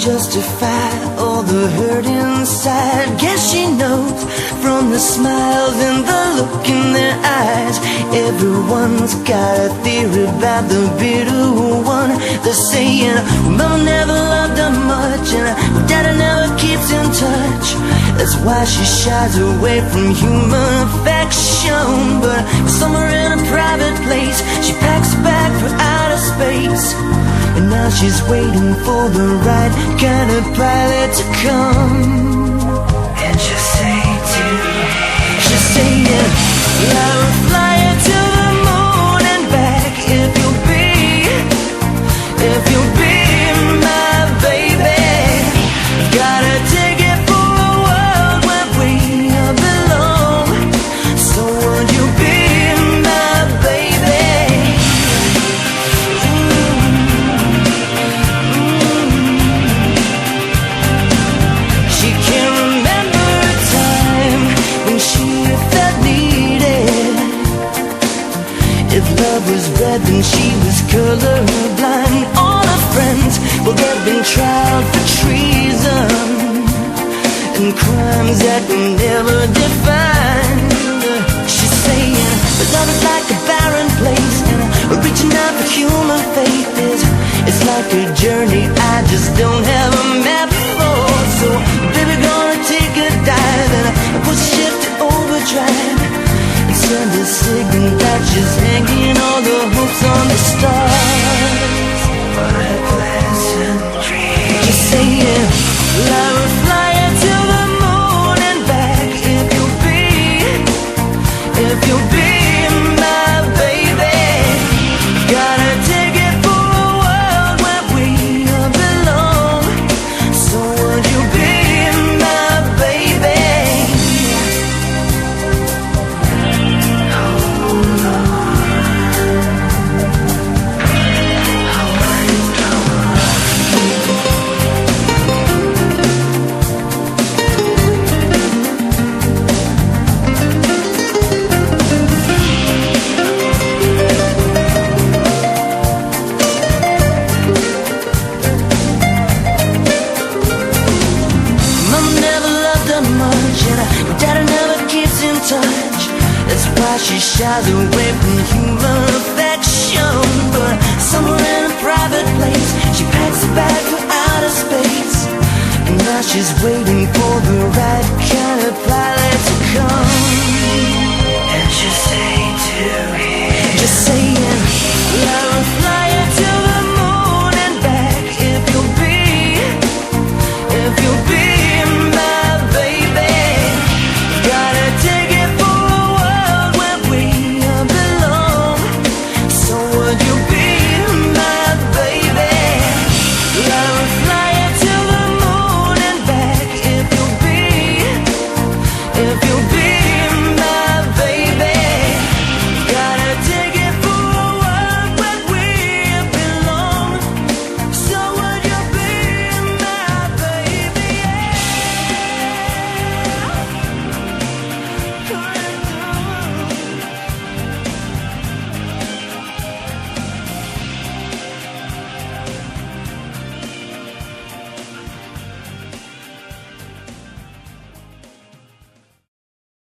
justify all the hurt inside. Guess she knows from the smiles and the look in their eyes. Everyone's got a theory about the bitter one. They're saying, well, Mama never loved her much, and Daddy never keeps in touch. That's why she shies away from human affection. But somewhere in a private place, she packs a bag for outer space. And now she's waiting for the right kind of pilot to come. And she'll say to me, she'll say, yeah, I will fly you to the moon and back if you'll be my baby. Gotta take it for a world where we belong. So would you be my baby? She can't remember a time when she felt needed. If love was red, then she was colorblind. All her friends, well, they've been tried for treason and crimes that were never defined. She's saying, but love is like a barren place, and reaching out for human faith it's like a journey I just don't have a map for. So, baby, gonna take a dive and put ship to overdrive and send a signal that she's hanging all the hopes on the stars. What a pleasant dream. She's saying, well, I will fly you to the moon and back if you'll be my baby. Gotta take it for a world where we belong. So would you be my baby? That's why she shies away from human affection. But somewhere in a private place, she packs a bag for outer space. And now she's waiting for the